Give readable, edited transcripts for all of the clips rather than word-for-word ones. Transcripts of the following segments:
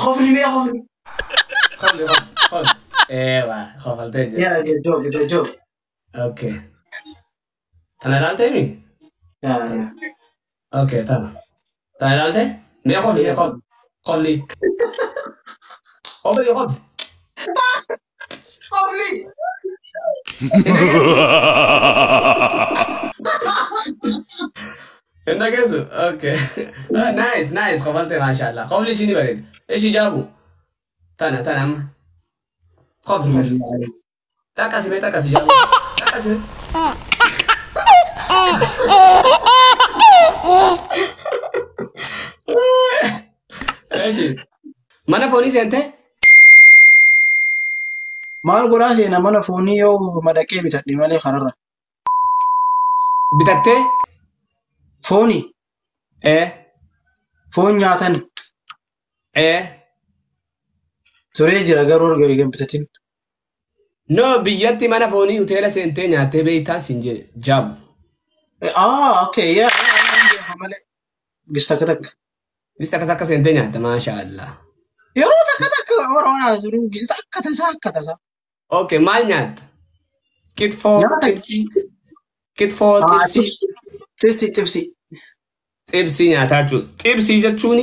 خفلي بيه خفلي. خذ ايوه خفلتين يا ده جوب. اوكي انا لالتني يا اوكي تمام لالتني مي خذ لي خذ خفلي. انت كذو اوكي نايس خفلتين ما شاء الله خذ لي شنو بريد ايش جابوا تانا اما خذ تاكسي جابوا تاكسي ايش mana fooni seente maal godhaa seena mana foonii yoo madaqee bitadhe malee kanarra. bitattee Fooni ee foon nyaatan turee jira garuu erga eegan bitatin. no biyyatti mana foonii hoteela seentee nyaattee beeytaa siin jedhe jaabu Okay yaa malee gista takka. bista akka seentee nyaatta maasha Allah Yeroo takka waraanaa jiru gista akka tasaa. okay maal nyaatta kitfoo Nyaata. kitfoo Tibsi. xibsii nyaataa jechuudha xibsii jechuun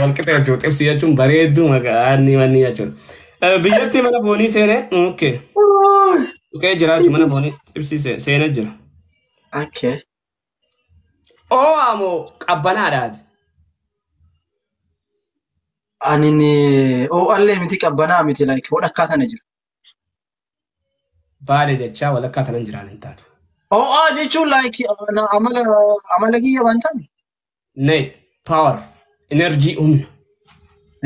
wal qixa jechuudha xibsii jechuun bareedduu maqaan manni jechuudha biyyatti mana foonii seenee okay jiraatu mana foonii xibsii seenee jira Okay. oo amoo qabbanaadhaati Ani allee miti qabbanaa miti like hodha akkaatana jira. baale jechaa walakkaa tanan jiraan hin taatu Jechuun like amala kiyya waan ta'an. nay power energy humna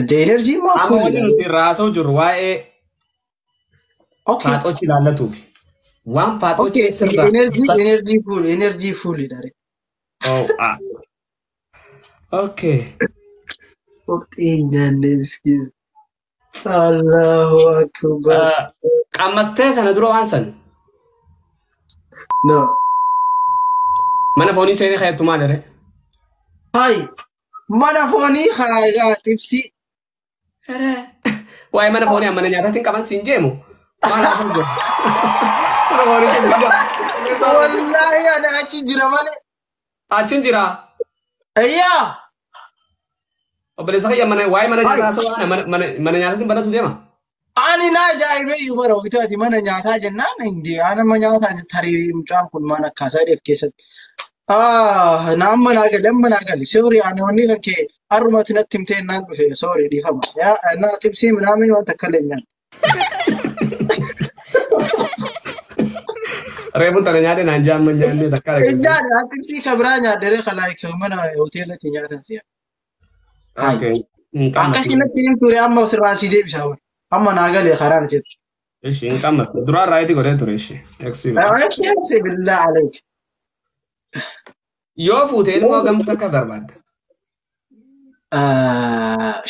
The energy maa amma fuuli. wanti nuti raasoo jirru waa'ee Okay. faaxochi ilaallatuufi waan faaxochi Okay. sirraa Energy fuuli dare. okay Waqtiin nyaanne miskiin. Allahu akbar. qammastee sana dura waan san No. mana foonii seenee kayattu maal ere Hai. Mana foonii haagaa tibsi. waa'ee mana foonii amma nyaataatiin qaban siin jeemu maal haasa'u jiru mana foonii siin jeemu Wallahi ana achi jira malee. achiin jira Ayyaa. obboleessa kiyya waa'ee mana nyaataa haasa'u mana nyaataatiin banatu deema Ani na ajaa'ibee iyyuu bara waqtii mana nyaataa jennaan hindi anama nyaataa tarii mucaan kun maal akkaasaa dheef keessatti. Amma naa gali sorry ani wanni kan kee har'umatti natti himtee naan dhufe sorry dhiifama. Yaa na tibsii midhaan waan takka illee nyaan. reebuun tana nyaatee naan jaamma nyaannee takka dhageessa Ijaan tibsii kabiraa nyaaddaree kalaa mana hoteelatti nyaatan si'a. okay Akkasii natti himture amma sirraan si deebisaa wal. Amma naa galee karaan jettu. ishi hin qammaste duraan raayitii godhee ture ishi Eegsee billaa aleek. yoo fuute ilmoo gamta akka barbaadda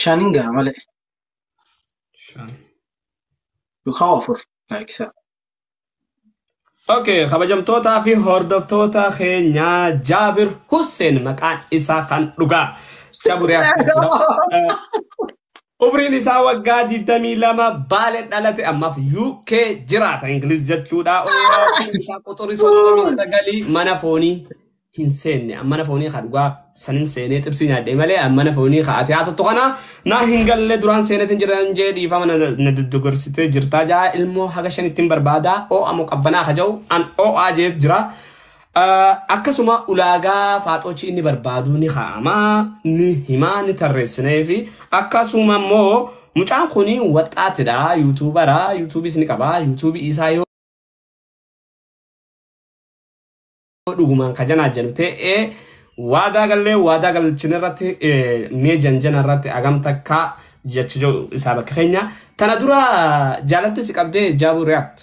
Shaningaa malee yookaan afur laakisa. okay kabajamtootaa fi hordoftoota keenyaa Jaabir Hussein maqaan isaa kan dhugaa umriin isaa waggaa 22 Baalee dhalate ammaaf UK jiraata Ingiliz jechuudha isaa qoxorii 39 mana foonii hin seenne mana foonii dhugaa sanin seenee xibsii nyaadhee malee mana foonii ati haasattu kana na hin galle duraan seenetiin jiran jee dhiifama na doggorsitee jirtaa jaa ilmoo haga shanittiin barbaadaa ammoo qabbanaa haja'u an jeet jira akkasuma ulaagaa faaxochi inni barbaadu ni kaa'ama ni himaa ni tarreessinee fi akkasuma immoo mucaan kuni waxaatidha yuutuubara yuutuubis ni qaba yuutuubii isaa yoo dhugumaan kajanaa jennu ta'ee waadaa galchin irratti mee janjana irratti agam takka jecha isaa bakka keenya tana dura jaalatti si qabdee Jaabuu react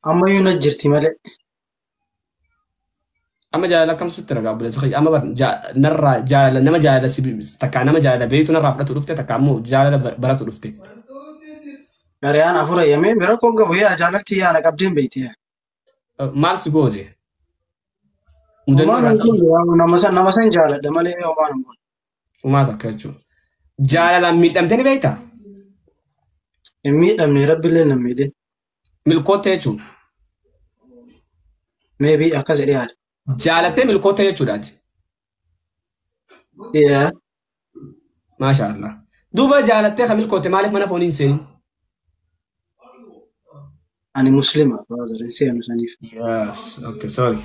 Amma yoo na jirti malee. amma jaalala kam sutti ragaa buleessa amma narraa jaalala nama jaalala takka nama jaalala beeytu narraa fudhatu dhufte takka ammoo jaalala baratu dhufte. Gariyaan afura yamee bira koo gabu yaa jaalalti yaa na qabdeen beeyti. maal si goote? Nama san jaaladha malee homaan kun. Uumaa takka jechuudha. Jaalalaan miidhamtee ni beektaa? Hin miidhamne rabbiillee hin miidhin. Milkoottee jechuudha. Maybe akkas jedhee yaada. Jaalattee milkoottee jechuudhaati. Yeah. Maashaallah. Duuba jaalattee kan milkootte maaliif mana foonii hin seeni? Ani Muslima. Brother, hin seenu saniif. Yes, okay, sorry.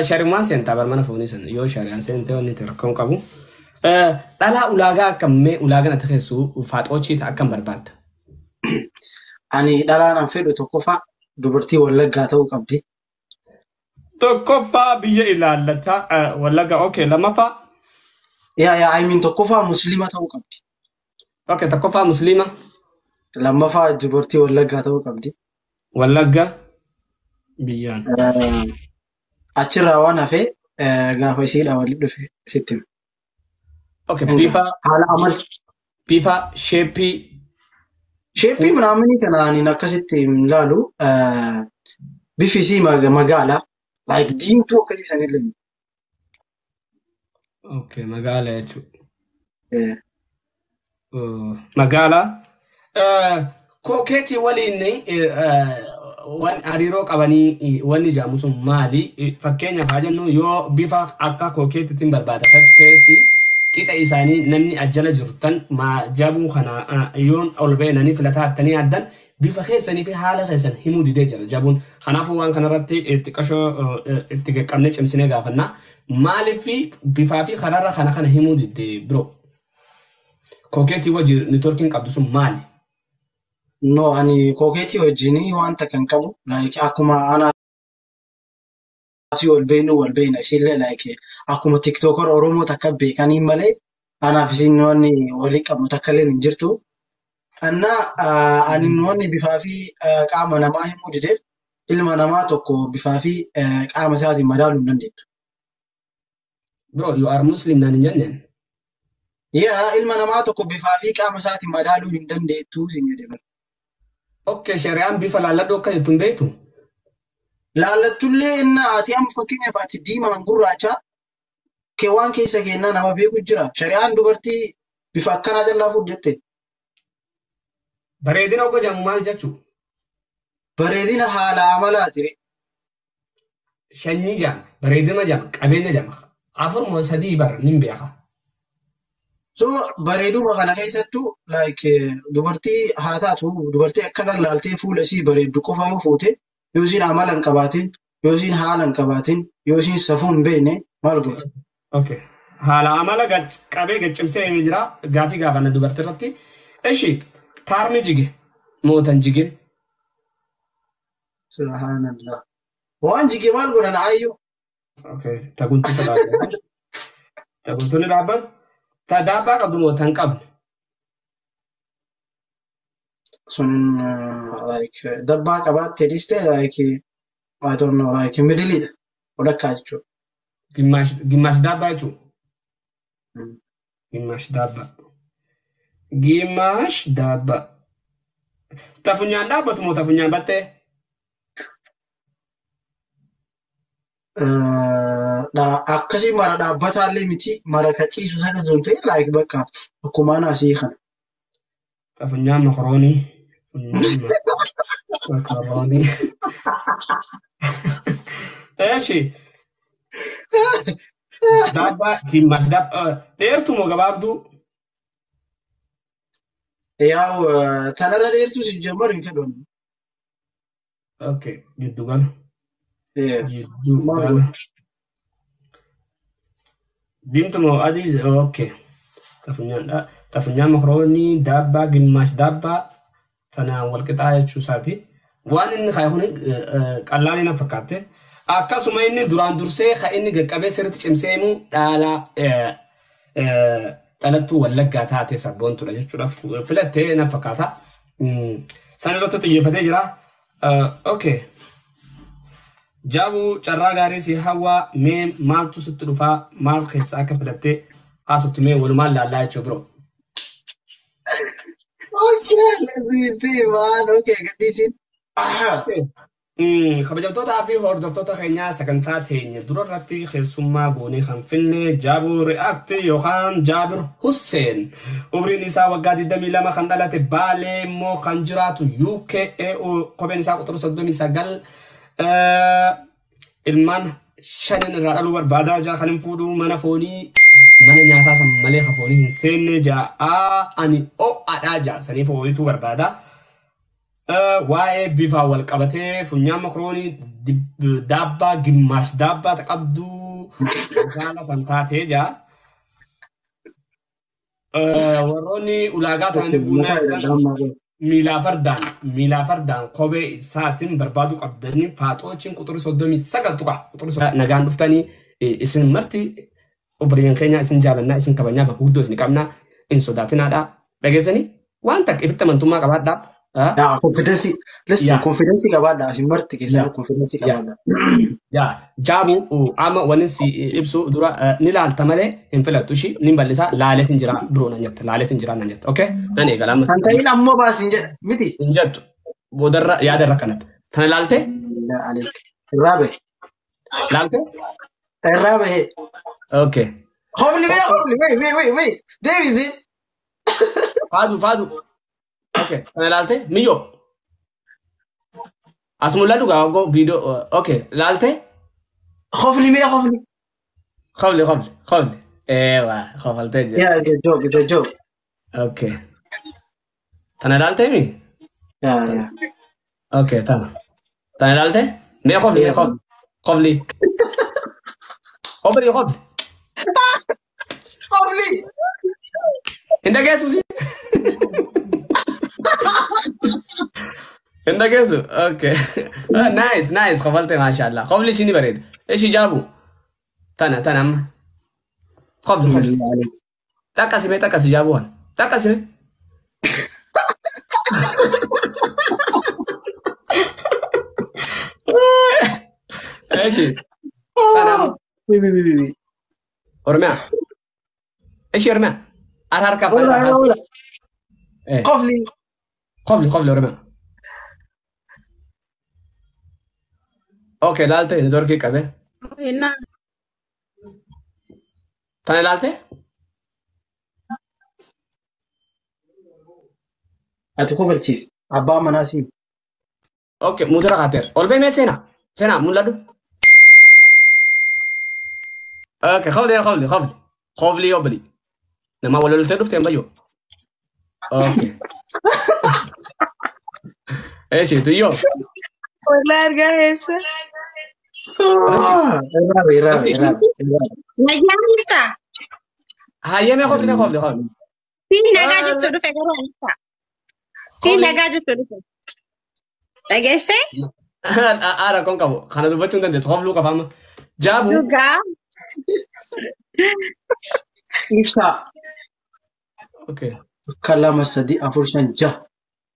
Shari'umaan seentaa bar mana foonii sana yoo shari'aan seentee wanni itti rakkoon qabu. Dhalaa ulaagaa akkamii ulaagaan ati keessuu faaxoochii ta'a akkam barbaadda? Ani dhalaan an fedhu tokkoffaa dubartii wallaggaa ta'uu qabdi. Tokkoffaa biyya ilaallata wallaggaa okay lammaffaa? I mean tokkoffaa Muslima ta'uu qabdi. Okay, tokkoffaa Muslima. Lammaffaa dubartii wallaggaa ta'uu qabdi. Wallaggaa biyyaan. Achirraa waan hafee gaafa isiidhaa walitti dhufe sitti hima. Okay, bifa sheeppii. Sheeppii manaamanii kanaan akkasitti ilaalu bifi isii magaala. Like diimtuu akkasii sanillee. Okay, magaala jechuudha. Magaala. Kookeetii waliin hariiroo qabanii wanni jedhamu sun maali? Fakkeenyaaf haa jennu yoo bifa akka kookeetiitiin barbaada teessi qixa isaanii namni ajjala jirtan jabuu kana yoon ol ba'anii filataa attanii addan bifa keessanii fi haala keessan himuu didee jira jabuun. Kanaafuu waan kanarratti itti qashoo itti qaqqabnee cimsinee gaafannaa. Maaliif bifaa fi kararra kana himuu didee biro? Kookeetii wajjin niitoorkiin qabdu sun maali? No, ani kookeetii wajjin wanta kan qabu like akkuma ana wal beekna isillee like akkuma tiktoker Oromoo takka beekanii malee anaaf isin wanni walii qabnu takka illee hin jirtu. Ani wanni bifaa fi qaama namaa himuu dideef ilma namaa tokko bifaa fi qaama isaatiin madaaluu hin dandeettu. Bro, you are Muslim naan hin jenneen? Ilma namaa tokko bifaa fi qaama isaatiin madaaluu hin dandeettu sin jedhe. Okay, shari'aan bifa laalladhoo akka jettu hin beektu? Laallattullee ati amma fakkeenyaaf ati diimaan gurraacha waan keessa kennaa nama beeku jira. Shari'aan dubartii bifa akkanaa jalaa fudhatte. Bareedina ogo jedhamu maal jechuu? Bareedina haala amalaati. Shanyii jedhama, bareedina jedhama, qabeenya jedhama. Afur sadii bar nin beeka. So bareeduma kana keessattuu like dubartii haa taatu dubartii akkana laaltee fuula isii bareeddu qofa yoo fuute yoo isiin amala hin qabaatin yoo isiin haala hin qabaatin yoo isiin safuu hin beekne maal goota? Okay. Haala amala qabee gaccimsee jira gaafii gaafanna dubartii irratti. Ishi taarmi jige mootan jigin. Subhanallah. Waan jige maal godhan ayyuu? Okay. Taguntu ni dhaabbatu. Ta dabbaa qabdu moo tan qabne? Sun like dabbaa qabaattee dhiste like I don't know like middleidha. Odakkaa jechuudha. Gimaash dabbaa jechuudha. Gimaash dabbaa. Gimaash dabbaa. Tafunyaan dhaabbatu moo tafunyaan battee? Akkasii mara dhaabbataallee miti mara kaciisu sana sun ta'e like bakka akkuma asii kana. Tafunyaan makaroonii. Makaroonii. Eeshi. Dabbaa gimaash dabbaa dheertu moo gabaabduu? Tanarra dheertuu si jammaru hin fedhan. Okay, jiddu gala. Jiddu gala. Dimtu moo adii okay. Tafunyaan makaroonii dabbaa gimaash dabbaa sanaan wal qixaa jechuu isaati. Waan inni kaayuun qallaan na fakkaate. Akkasuma inni duraan dursee inni gaqqabee sirriitti cimsee immoo dhalattuu wallaggaa taatee sabboontudha jechuudha. Filattee na fakkaata. San irratti xiyyeeffatee jira. Okay. Jabu carraa gaarii si hawaa mee maaltu sitti dhufaa maal keessaa akka filattee haasoftu mee walumaan laallaa jechuu biro. Okay, let's see man. Okay, gadhiisin. kabajamtoota fi hordoftoota keenyaa sagantaa teenya dura irratti keessummaa goonee kan finne Jaabir React yookaan Jaabir Hussein umriin isaa waggaa 22 kan dhalate Baalee immoo kan jiraatu UK kopheen isaa quxura 39 ilmaan shanan irraa dhaluu barbaadaa jaa kan hin fuudhu mana foonii mana nyaataa san malee kan foonii hin seenne jaa ani o'adhaa jaa saniif ho'ituu barbaada. واي بيفا والقبته فنيا مكروني دابا جماش دابا تقبدو زالا فانتاتي جا وروني ولاغات عندي بونا ميلا فردان قوبي ساتين بربادو قبدني فاتوچين قطر صدومي سقل تقع قطر نغان دفتاني اسم مرتي وبرين كينيا اسم جالنا اسم كبانيا بقودوس نقامنا ان صداتنا دا بغيزني وانتك افتمن تما قبادا Ya, confidence. Listen, confidence kabada. Asimarti kesa confidence kabada. Ya, jabu ama wanisi ibsu dura nilal tamale infilatushi nimbalisa lalet injira bro nanyat lalet injira nanyat. Okay? Nani galam. Anta in ammo bas inje miti. Injat. Bodarra yaad rakanat. Tana lalte? La alik. Rabe. Lalte? Rabe he. Okay. Hobli wait. David. Fadu. Okay, tana lalte? Miyo. Asmulla duga go video. Okay, lalte? Hobli. Khawli. Ewa, khawalta. Yeah, the joke. Okay. Tana lalte mi? Yeah. Okay, tana. Tana lalte? Me khawli. Hobli. Inda gesu si? Inda gesu? Okay. Nice. Khawalta mashallah. Hobli shini barid. ايش جابوا؟ تنا أما قبل تكسي جابوها تكسي ايش تنا وي ورمع ايش يرمع اركب قفلي ورمع اوكي لالته نزور كبه تاني لالته اتكو بالتشيز ابا مناسيم اوكي مدرا خاطر اولبي مي سينا مولادو اوكي خولي يوبلي لما ولا لتدف تيمبيو اوكي ايش تيو والله ارجع يفسر رابي نجم نفسه هيا ما خولي في نجاج تشوف فكرة نفسه في نجاج تشوف تجسس أرا كون كابو خانة دو بتشون تندس خاف لوكا فاهم جابو لوكا إبسا اوكي كلام الصديق أفرشان جا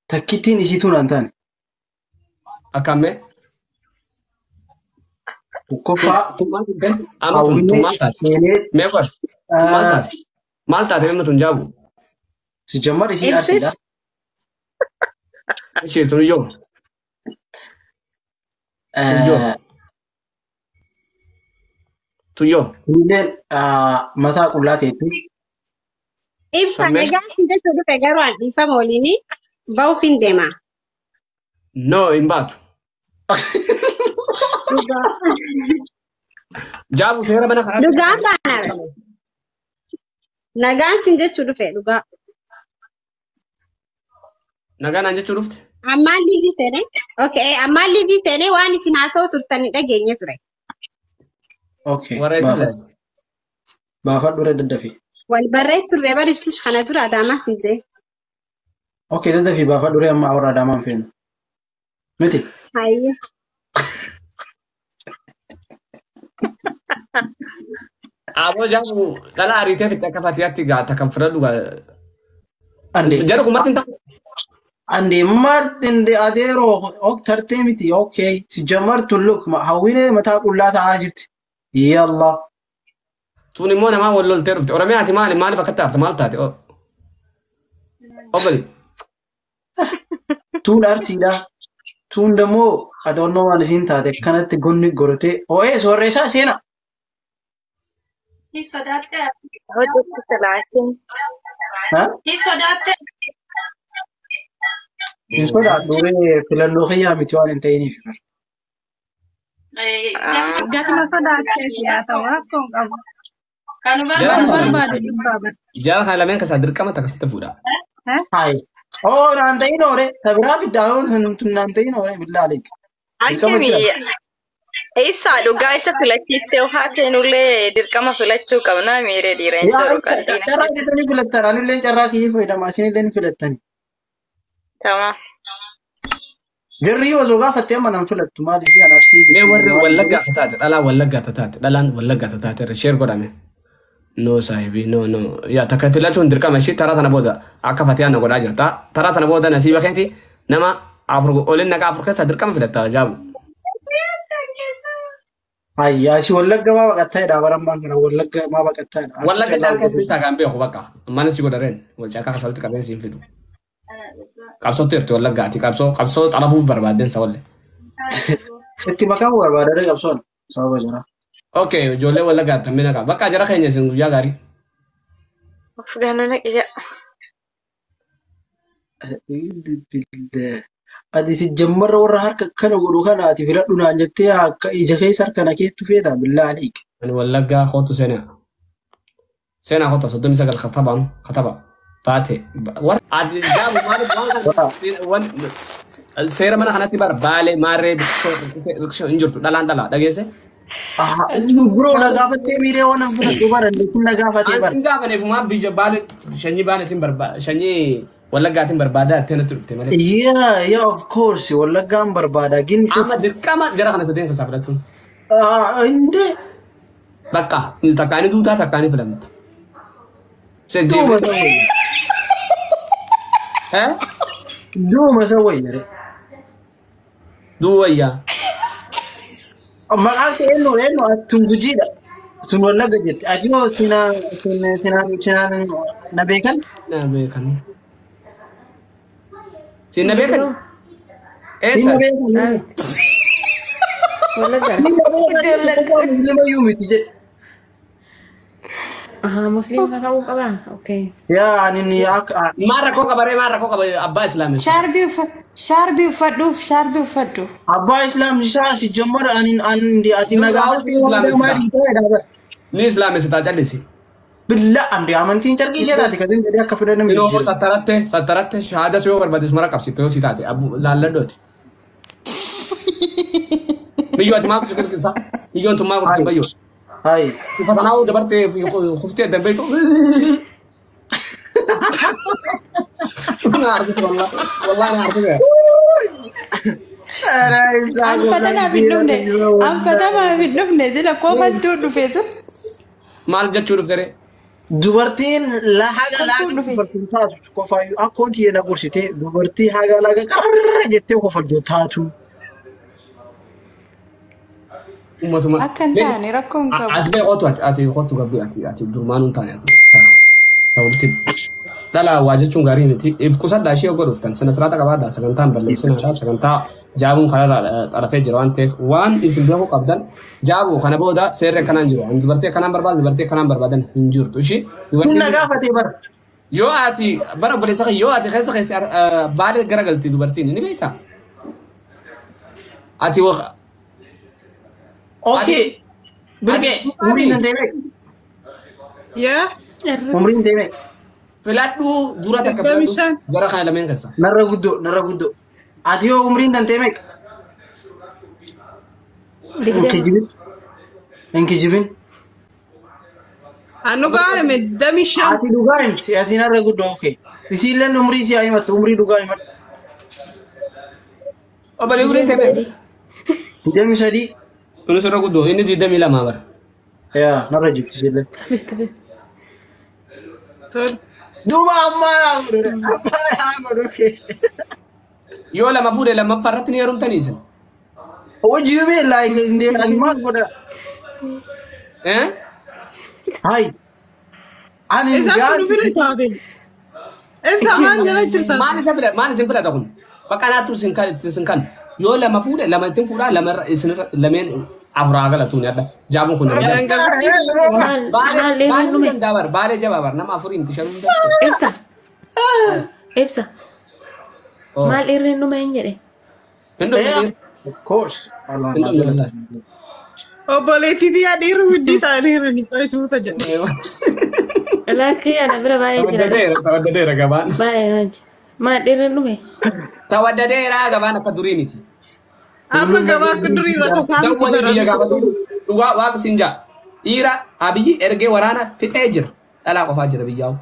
تكتين إشيتون أنتان أكمل وكفا مالتا تبي تنجابو سجمر إشي أسيدا إشي تنجو tuyo mata qullateetti ibsa nagaa sinde sodu pegaruan ifa molini bau fin dema no imbatu jabu sera mana kana duga bana nagaa sinde sodu fe duga nagaa nanje churufte amma livi sene okay amma livi sene wani tinaso turtani dhageenye ture okay waraysa baafadhu daddafi wal barreet turre baribsish kana tura adama sinje okay daddafi baafadhu amma awra adama fin miti hayya abo jabu kala arite fitta kafatiatti ga takamfradu ga ande jaru kumatin ande martinde adero ok tartemiti okay si jamartu luk ma hawine mata qullata ajirti yalla tuni mona ma wallo terf oramiati mali bakata maltati obali tun arsida tun demo I don't know waan isiin taate kanatti gunni gorotee oo'ee soorreessaa seena. Hin sodaatte. hojjettite laakiin Hin sodaatte. Hin sodaadhu filannoo kiyyaa miti waan hin ta'iniif. Gatuma sodaattee siyaasa rakkoon qabu. Kan Jara barbaade dhibbaa jara kana lameen keessaa dirqama takkasitti fuudha. Hai. Oh naan ta'in oore tabiraa fiddaa'uun naan ta'in oore billaaleek. akkami ibsaa dhugaa isa filachiistee haa ta'inullee dirqama filachuu qabna miiree dhiireen jiru qalbiin Carraa keessanii filattan anillee carraa kiyyii fayyadama isinillee ni filattani. tamam Jarri osoo gaafattee amma nan filattu maaliif an arsii Mee warri wallaggaa taate dhalaa wallaggaa taate dhalaan wallaggaa taate irra sheer godhame. No saahibi no yaa takka filachuun dirqama ishee taraa tana booda akka fatiyaan na godhaa jirta. Taraa tana booda nasiiba keeti nama afur olin naqa afur keessa dirqama filatta jaabu. Ayyaa si wallagga maa baqattaa jedha barammaan kana wallagga maa baqattaa jedha. Wallagga jaalka fiisaa kan beeku bakka mana si godhareen wal caakaa kasalitti qabeen siin fidu. Qabsootti jirti wallaggaati qabsoo xalafuuf barbaaden sa walle. Itti maqaa barbaadanii qabsoon sababa jira. Okay ijoollee wallaggaa tammina qaba bakka jara keenya isin guyyaa gaarii. of ganuu naqiyya Ati si jammarra warra harka kana godhu kanaati filadhu naan jettee akka ija keessa harka na keettu feeta billaaleek. Ani wallaggaa kootu seenaa. Seenaa koota 39 kataba baate. Warra ati jaabu maaliif seera mana kanatti bara baalee maarree biqiltuu hin jirtu dhalaan dhalaa dhageesse. Bro na gaafattee miiree waan an filadhu baranne kun na gaafatee bara. Ani gaafaneef maa biyya baalee shanyii baanetiin barbaada shanyii wallaggaatiin barbaada attee natti dhufte malee. Yeah, of course wallaggaan barbaada gin. Amma dirqama jara kana sadeen keessaa filachuun. Inde. Bakka takkaanii duutaa takkaanii filamta. Duuma sawwai. Duuma sawwai dare. Duwwayyaa. Maqaan kee eenyu attun gujiidha. Sun wallagga jetti. Ati yoo sina na beekan? Na beekan. Sina beekan? Sina beekan. Wallagga. Sina beekan. Muslima iyyuu miti jedhe. Muslim kakak qaba. Okay. Yaa ani akka Maal rakkoo qaba abbaa islaameessa. Sharbi uffadhu. abbaa islaam isaa si jammar ani ati na gaafattee waan maali ta'edha bara. Ni islaameessa taa callisi. Billa andi amantiin carqii ishee taate kasin jedhee akka fedhan namni Yoo jira. sattaratte shahaada si yoo barbaades mara qabsite yoo si taate laalladdooti. Biyyoo ati maaf siqilqinsa? Biyyoon tun maaf qabdi bayyoo? Hai. Fatanaa dabartee kuftee dambeetu. Wallahi na argite. Anfatama bidufne jila koofachuu dhufeetu. Maal jechuu dhuftere? Dubartiin haga laaga dubartiin taatu qofaayyuu akkoon tiyee na gorsitee dubartii haga laaga qarra jettee qofaddu taatu. Ummatuma. Akka hin taane rakkoon qabu. As ba'e qotu ati qotu gabbi ati durmaan hin taane ati. Ta'utti. Dhala waa jechuun gaarii miti. If qusadhaa ishee ogoo dhuftan sana siraata qabaadhaa sagantaan balleessinaadhaa sagantaa jaabuun kanarraa xarafee jira waan ta'eef waan isin beekuu qabdan jaabuu kana booda seerri akkanaan jiru. Dubartii akkanaan barbaadan dubartii akkanaan barbaadan hin jirtu. Ishii Kun na gaafatee bara. yoo ati bara obboleessa kee yoo ati keessa baalee garagalti dubartiin ni beektaa? Ati Okay. Birge umriin nan deeme. yaa Umriin deeme. filadhu dura takka filadhu gara kana lameen keessa. Narra guddoo. Ati yoo umriin nan deeme. Inkijibin. anu gaa'ime dami shan Ati dhugaa himti. Ati narra guddoo okay. Isiilleen umrii si haa himattu umrii dhugaa himadhu. Obbolee umriin ta'e. 23. Kunis irra guddoo inni 22 bara. Yaa narra jirti isiilleen. tol Duuba ammaa haa godhu kee. Yoo lama fuudhee lammaffaa irratti ni heerumtanii isin. Hojii yuubee laayik ani maal godha? Hai. Ani isaan kun gaasi. fili taabe ibsa maan jala jirtan Maal isin filata kun? Bakka naattu isin kan. Yoo lama fuudhe lama ittiin fuudhaa lama isin lameen afuraa galatuun yaadda. Jaabuun kun maal danda'a bar baalee jabaa bar nama afurii miti shanuu Ibsa. Ibsa. Maal irreen dhuma hin jedhe? Of course. Obboleettii yaa dhiirri huddii ta'aniiru ni qo'isuuta jedhe. Lakkii ana bira baay'ee jira. Tawaddadeera gabaan. Baay'ee maji. Maal irreen dhume? Tawaddadeera gabaan akka durii miti. Amma gabaa akka durii irra tasaa Dawwani biyya gaafatu dhugaa waaqa sinjaa. Dhiira abiyyi ergee waraana fixee jira. Dhalaa qofaa jira biyyaa'u.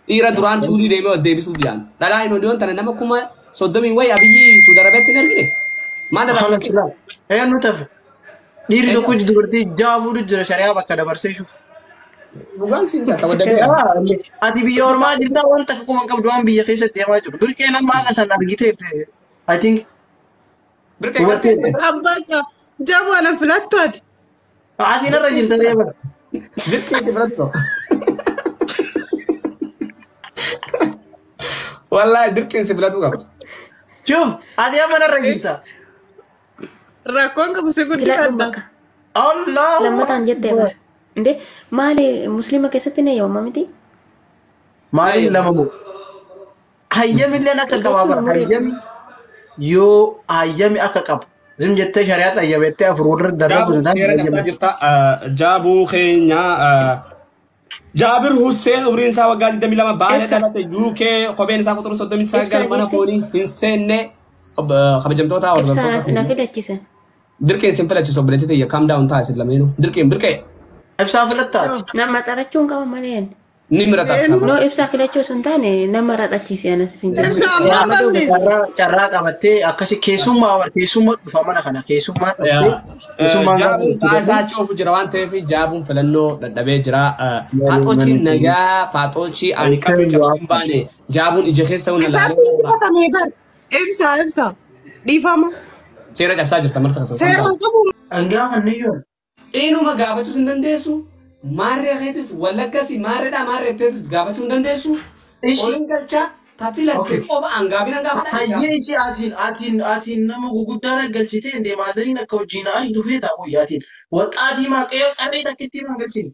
Dhiira duraan fuudhii deemee deebisuuf yaan. Dhalaa hin odiyoon tana nama kuma 30 wayi abiyyi Suudarabeetti hin ergine. Maal Alhamdulillah. Nu tafe. Dhiirri tokko dubartii jaabuudhu jira shari'aa bakka dabarsee shufu. dhugaan sinjaa tawaddadeera. Ati biyya ormaa jirtaa wanta akkuma qabdu waan biyya keessatti deemaa jiru. Birqee nama akka san argiteerti. I think. Abbaa jabana filattu ati. Ati narra jirta reeba. Birqee si filattu. Wallahi birqee si filatu qaba. Shuf, ati amma narra jirta. Rakkoon qabu si guddifadha. Allah. Lammataan jettee bara. Inde maali muslima keessatti ne yooma miti? Maali lama mu. Hayyami illee akka qabaa bara hayyami yoo hayyami akka qabu. Zim jettee shari'aa xayyabettee afur warra darbu jirta jaabuu keenya Jaabir Hussein umriin isaa waggaa 22 baay'ee dhalate UK kopheen isaa quxura 39 mana foonii hin seenne kabajamtoota Ibsa na filachiisan. dirqeen sin filachiisu obboleetti ta'e calm down ta'a isin lameenuu dirqeen birqee ibsaa filattaati. Nama xarachuun qaba malee. ni mirata No ibsa filachuu sun taane nama radhachiise anas sin Carraa qabattee akkasi keessummaa dhufa mana kana keessummaa dhuftee keessummaan isaa coofu jira waan ta'eef jaabuun filannoo dadhabee jira faaxoochiin nagaa faaxoochii ani qabee cabsuun baane jaabuun ija keessa hunda laalee ibsa dhiifama. seera cabsaa jirta marta kasa Seera qabu. Angaa manniyyoo. eenyuma gaafachuu hin dandeessu maarree keetis wallaggasi maarreedhaa maarree teetis gaafachuu hin dandeessu oliin galchaa tafilattee qofa angaafina gaafadha. Hayyee ishee atiin nama guguddaa galchitee deemaasaniin akka wajjin dhufee taa'u yaatiin waxaatii maaqee qarree takkitti maa galchini.